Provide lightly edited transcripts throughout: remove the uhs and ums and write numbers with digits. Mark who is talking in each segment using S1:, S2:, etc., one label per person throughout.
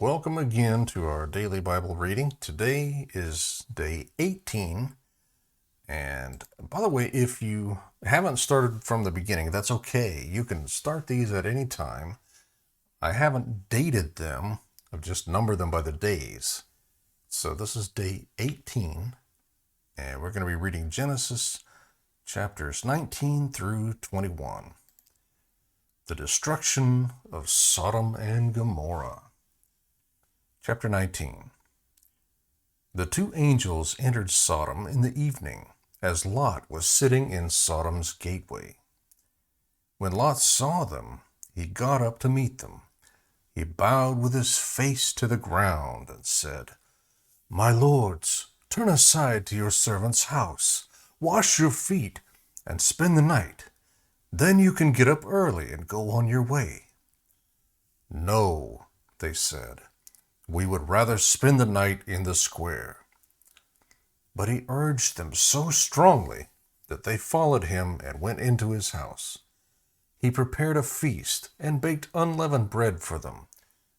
S1: Welcome again to our daily Bible reading. Today is day 18. And by the way, if you haven't started from the beginning, that's okay. You can start these at any time. I haven't dated them, I've just numbered them by the days. So this is day 18, and we're going to be reading Genesis chapters 19 through 21. The destruction of Sodom and Gomorrah. Chapter 19. The two angels entered Sodom in the evening, as Lot was sitting in Sodom's gateway. When Lot saw them, he got up to meet them. He bowed with his face to the ground and said, "My lords, turn aside to your servant's house, wash your feet, and spend the night. Then you can get up early and go on your way." "No," they said. "We would rather spend the night in the square." But he urged them so strongly that they followed him and went into his house. He prepared a feast and baked unleavened bread for them,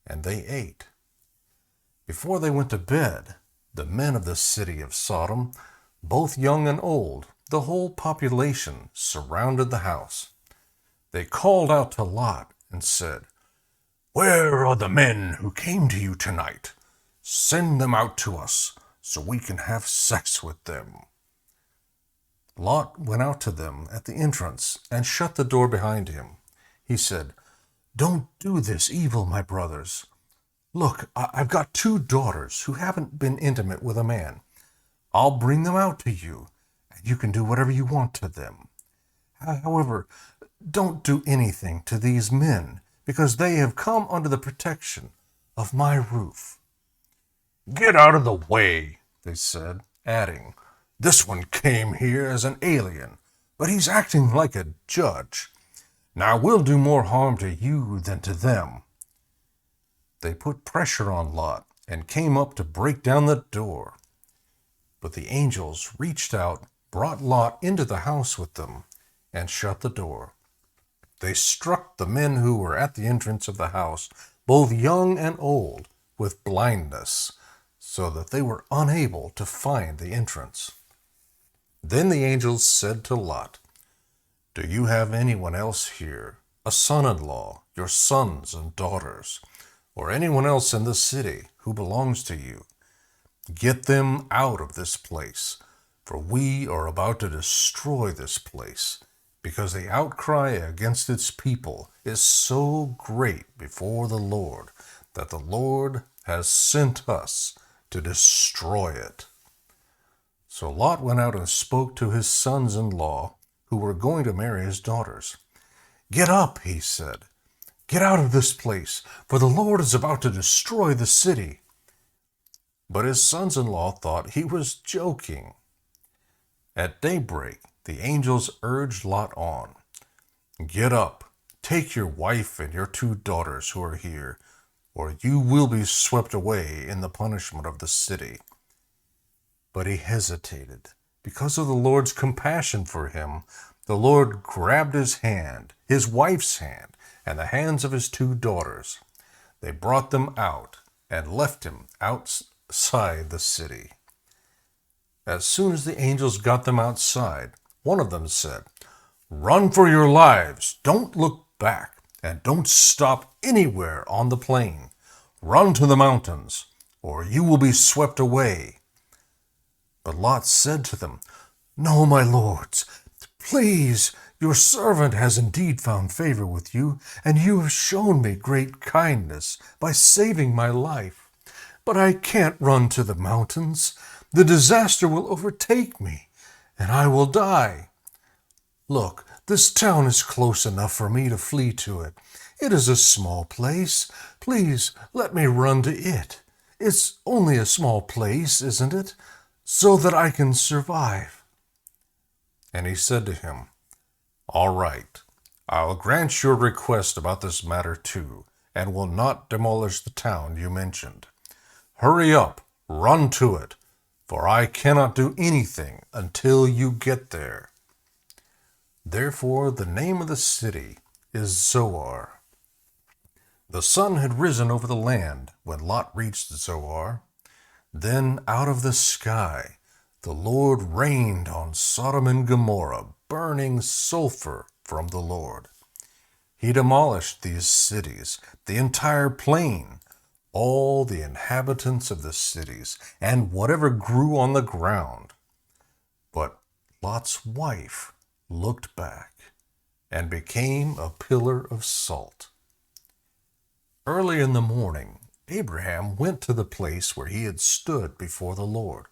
S1: and they ate. Before they went to bed, the men of the city of Sodom, both young and old, the whole population, surrounded the house. They called out to Lot and said, "Where are the men who came to you tonight? Send them out to us so we can have sex with them." Lot went out to them at the entrance and shut the door behind him. He said, "Don't do this evil, my brothers. Look, I've got two daughters who haven't been intimate with a man. I'll bring them out to you, and you can do whatever you want to them. However, don't do anything to these men, because they have come under the protection of my roof." "Get out of the way," they said, adding, "This one came here as an alien, but he's acting like a judge. Now we'll do more harm to you than to them." They put pressure on Lot and came up to break down the door. But the angels reached out, brought Lot into the house with them, and shut the door. They struck the men who were at the entrance of the house, both young and old, with blindness, so that they were unable to find the entrance. Then the angels said to Lot, "Do you have anyone else here, a son-in-law, your sons and daughters, or anyone else in the city who belongs to you? Get them out of this place, for we are about to destroy this place, because the outcry against its people is so great before the Lord that the Lord has sent us to destroy it." So Lot went out and spoke to his sons-in-law who were going to marry his daughters. "Get up," he said. "Get out of this place, for the Lord is about to destroy the city." But his sons-in-law thought he was joking. At daybreak, the angels urged Lot on. "Get up, take your wife and your two daughters who are here, or you will be swept away in the punishment of the city." But he hesitated. Because of the Lord's compassion for him, the Lord grabbed his hand, his wife's hand, and the hands of his two daughters. They brought them out and left him outside the city. As soon as the angels got them outside, one of them said, "Run for your lives. Don't look back, and don't stop anywhere on the plain. Run to the mountains, or you will be swept away." But Lot said to them, "No, my lords, please, your servant has indeed found favor with you, and you have shown me great kindness by saving my life. But I can't run to the mountains. The disaster will overtake me, and I will die. Look, this town is close enough for me to flee to it. It is a small place. Please let me run to it. It's only a small place, isn't it? So that I can survive." And he said to him, "All right, I'll grant your request about this matter too, and will not demolish the town you mentioned. Hurry up, run to it, for I cannot do anything until you get there." Therefore the name of the city is Zoar. The sun had risen over the land when Lot reached Zoar. Then out of the sky the Lord rained on Sodom and Gomorrah burning sulfur from the Lord. He demolished these cities, the entire plain, all the inhabitants of the cities, and whatever grew on the ground. But Lot's wife looked back and became a pillar of salt. Early in the morning, Abraham went to the place where he had stood before the Lord.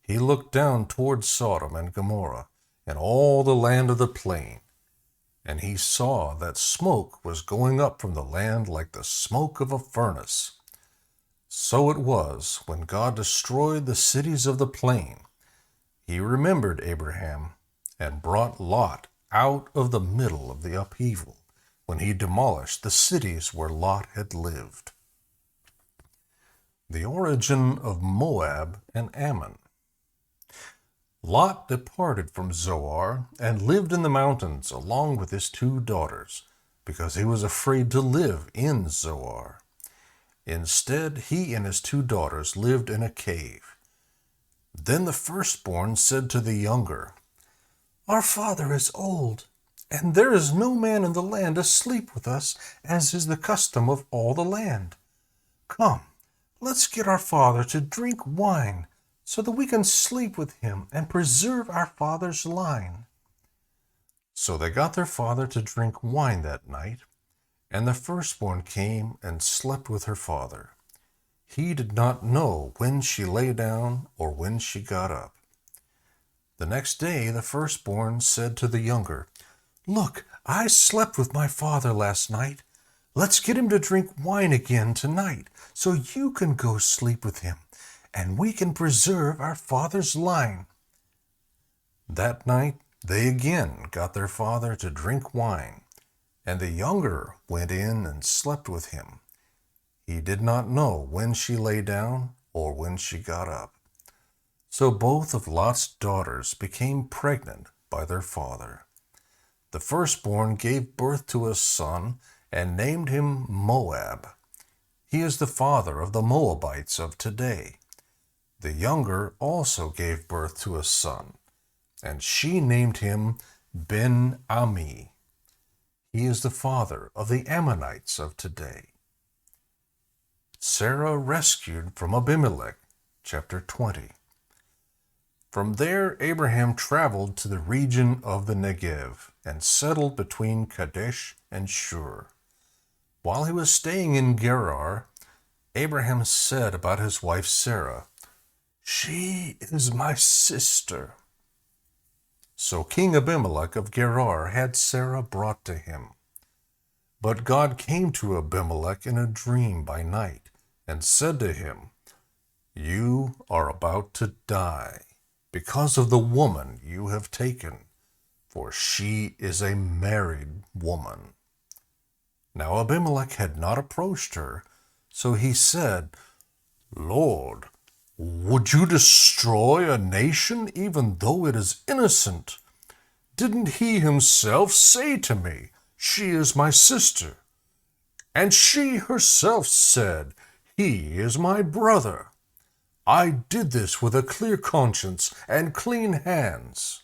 S1: He looked down toward Sodom and Gomorrah and all the land of the plain, and he saw that smoke was going up from the land like the smoke of a furnace. So it was when God destroyed the cities of the plain. He remembered Abraham and brought Lot out of the middle of the upheaval when he demolished the cities where Lot had lived. The origin of Moab and Ammon. Lot departed from Zoar and lived in the mountains along with his 2 daughters, because he was afraid to live in Zoar. Instead, he and his 2 daughters lived in a cave. Then the firstborn said to the younger, "Our father is old, and there is no man in the land to sleep with us, as is the custom of all the land. Come, let's get our father to drink wine, so that we can sleep with him and preserve our father's line." So they got their father to drink wine that night, and the firstborn came and slept with her father. He did not know when she lay down or when she got up. The next day the firstborn said to the younger, "Look, I slept with my father last night. Let's get him to drink wine again tonight, so you can go sleep with him, and we can preserve our father's line." That night they again got their father to drink wine, and the younger went in and slept with him. He did not know when she lay down or when she got up. So both of Lot's daughters became pregnant by their father. The firstborn gave birth to a son and named him Moab. He is the father of the Moabites of today. The younger also gave birth to a son, and she named him Ben-Ami. He is the father of the Ammonites of today. Sarah rescued from Abimelech, chapter 20. From there Abraham traveled to the region of the Negev and settled between Kadesh and Shur. While he was staying in Gerar, Abraham said about his wife Sarah, "She is my sister." So King Abimelech of Gerar had Sarah brought to him. But God came to Abimelech in a dream by night and said to him, "You are about to die because of the woman you have taken, for she is a married woman." Now Abimelech had not approached her, so he said, "Lord, would you destroy a nation even though it is innocent? Didn't he himself say to me, 'She is my sister'? And she herself said, 'He is my brother.' I did this with a clear conscience and clean hands."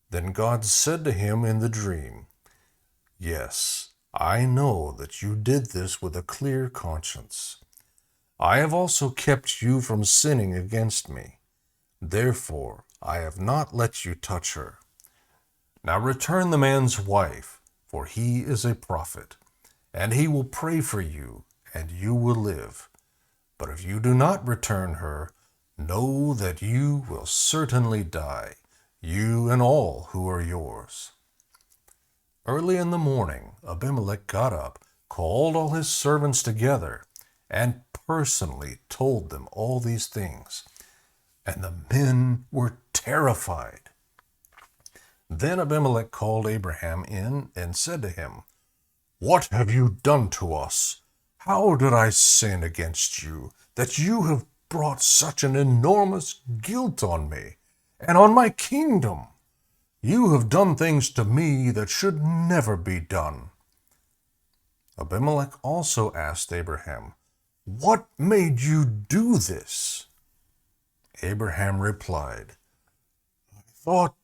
S1: Then God said to him in the dream, "Yes, I know that you did this with a clear conscience. I have also kept you from sinning against me. Therefore, I have not let you touch her. Now return the man's wife, for he is a prophet, and he will pray for you, and you will live. But if you do not return her, know that you will certainly die, you and all who are yours." Early in the morning, Abimelech got up, called all his servants together, and personally told them all these things. And the men were terrified. Then Abimelech called Abraham in and said to him, "What have you done to us? How did I sin against you, that you have brought such an enormous guilt on me and on my kingdom? You have done things to me that should never be done." Abimelech also asked Abraham, "What made you do this?" Abraham replied, "Thought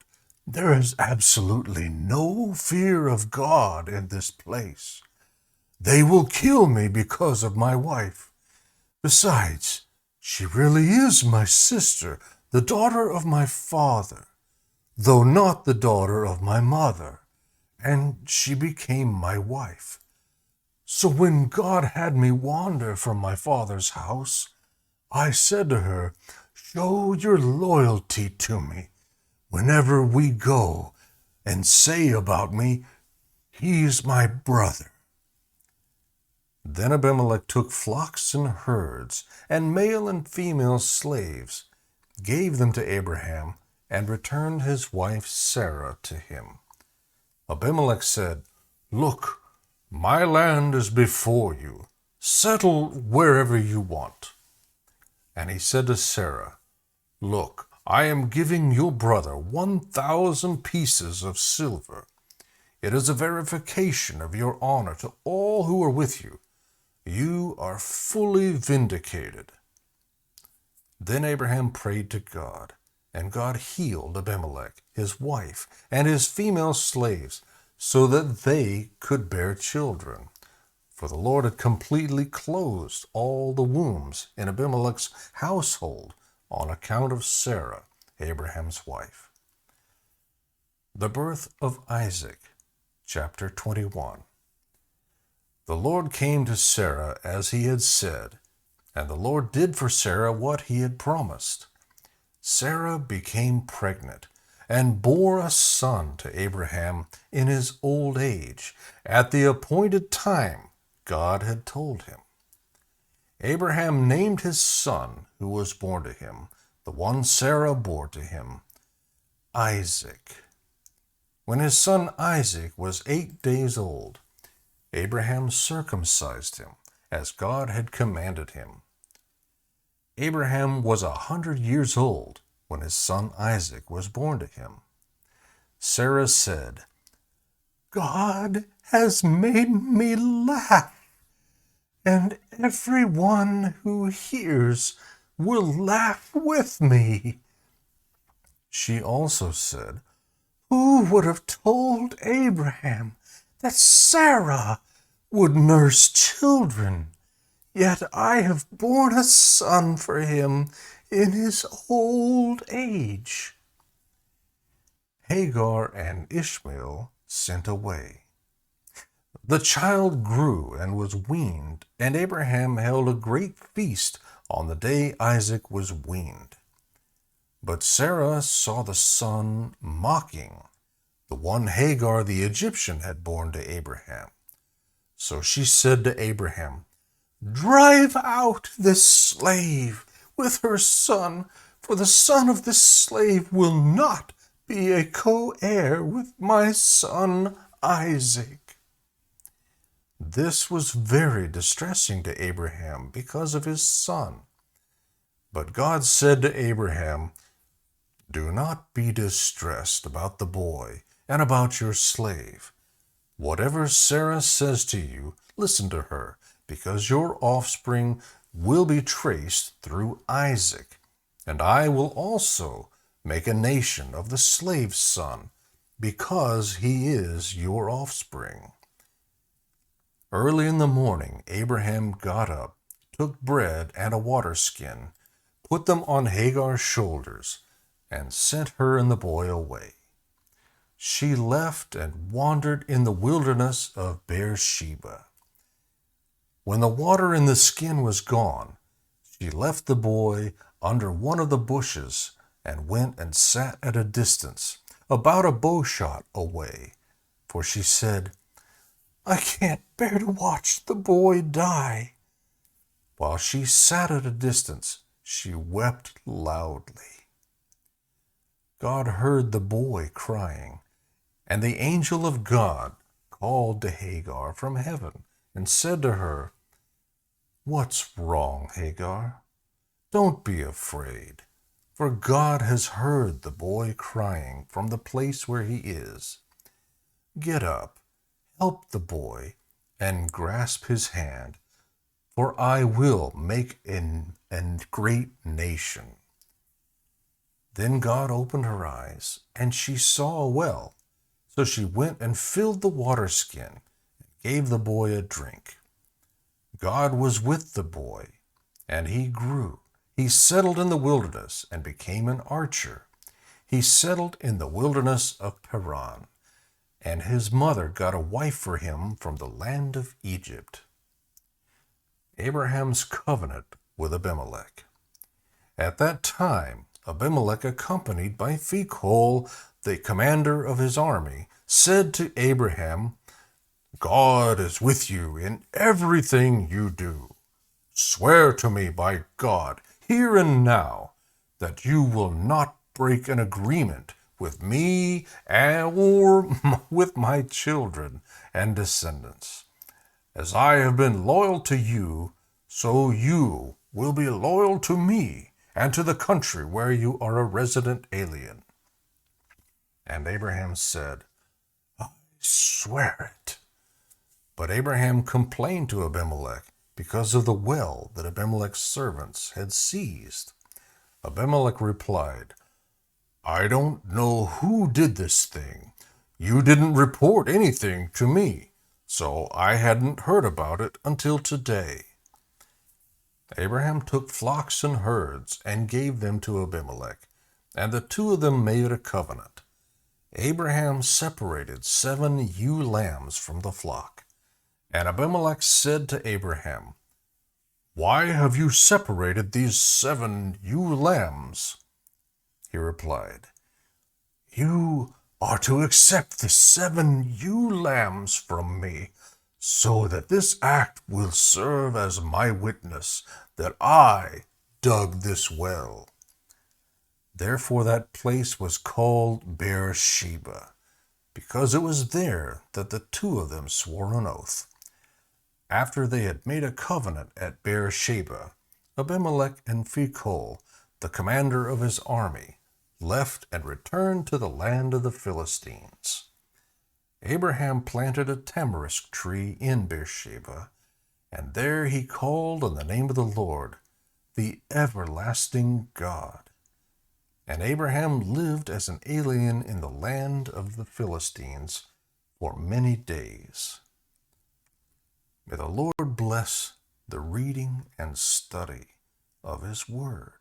S1: there is absolutely no fear of God in this place. They will kill me because of my wife. Besides, she really is my sister, the daughter of my father, though not the daughter of my mother, and she became my wife. So when God had me wander from my father's house, I said to her, 'Show your loyalty to me whenever we go, and say about me, "He's my brother."' Then Abimelech took flocks and herds, and male and female slaves, gave them to Abraham, and returned his wife Sarah to him. Abimelech said, 'Look, my land is before you. Settle wherever you want.' And he said to Sarah, 'Look, I am giving your brother 1,000 pieces of silver. It is a verification of your honor to all who are with you. You are fully vindicated.' Then Abraham prayed to God, and God healed Abimelech, his wife, and his female slaves, so that they could bear children. For the Lord had completely closed all the wombs in Abimelech's household on account of Sarah, Abraham's wife. The birth of Isaac, chapter 21. The Lord came to Sarah as he had said, and the Lord did for Sarah what he had promised. Sarah became pregnant and bore a son to Abraham in his old age, at the appointed time God had told him. Abraham named his son who was born to him, the one Sarah bore to him, Isaac. When his son Isaac was 8 days old, Abraham circumcised him, as God had commanded him. Abraham was 100 years old when his son Isaac was born to him. Sarah said, "God has made me laugh, and everyone who hears will laugh with me." She also said, "Who would have told Abraham that Sarah would nurse children? Yet I have borne a son for him in his old age." Hagar and Ishmael sent away. The child grew and was weaned, and Abraham held a great feast on the day Isaac was weaned. But Sarah saw the son mocking, the one Hagar the Egyptian had borne to Abraham. So she said to Abraham, "Drive out this slave with her son, for the son of this slave will not be a co-heir with my son Isaac." This was very distressing to Abraham because of his son. But God said to Abraham, "Do not be distressed about the boy and about your slave. Whatever Sarah says to you, listen to her, because your offspring will be traced through Isaac, and I will also make a nation of the slave's son, because he is your offspring." Early in the morning, Abraham got up, took bread and a water skin, put them on Hagar's shoulders, and sent her and the boy away. She left and wandered in the wilderness of Beersheba. When the water in the skin was gone, she left the boy under one of the bushes and went and sat at a distance, about a bowshot away, for she said, "I can't bear to watch the boy die." While she sat at a distance, she wept loudly. God heard the boy crying, and the angel of God called to Hagar from heaven and said to her, "What's wrong, Hagar? Don't be afraid, for God has heard the boy crying from the place where he is. Get up, help the boy, and grasp his hand, for I will make a great nation. Then God opened her eyes, and she saw well. So she went and filled the water skin, and gave the boy a drink. God was with the boy, and he grew. He settled in the wilderness and became an archer. He settled in the wilderness of Paran, and his mother got a wife for him from the land of Egypt. Abraham's covenant with Abimelech. At that time, Abimelech, accompanied by Phicol, the commander of his army, said to Abraham, God is with you in everything you do. Swear to me by God, here and now, that you will not break an agreement with me or with my children and descendants. As I have been loyal to you, so you will be loyal to me and to the country where you are a resident alien. And Abraham said, I swear it. But Abraham complained to Abimelech because of the well that Abimelech's servants had seized. Abimelech replied, I don't know who did this thing. You didn't report anything to me, so I hadn't heard about it until today. Abraham took flocks and herds and gave them to Abimelech, and the two of them made a covenant. Abraham separated 7 ewe lambs from the flock. And Abimelech said to Abraham, Why have you separated these 7 ewe lambs? He replied, You are to accept the 7 ewe lambs from me, so that this act will serve as my witness that I dug this well. Therefore that place was called Beersheba, because it was there that the two of them swore an oath. After they had made a covenant at Beersheba, Abimelech and Phicol, the commander of his army, left and returned to the land of the Philistines. Abraham planted a tamarisk tree in Beersheba, and there he called on the name of the Lord, the everlasting God. And Abraham lived as an alien in the land of the Philistines for many days. May the Lord bless the reading and study of his word.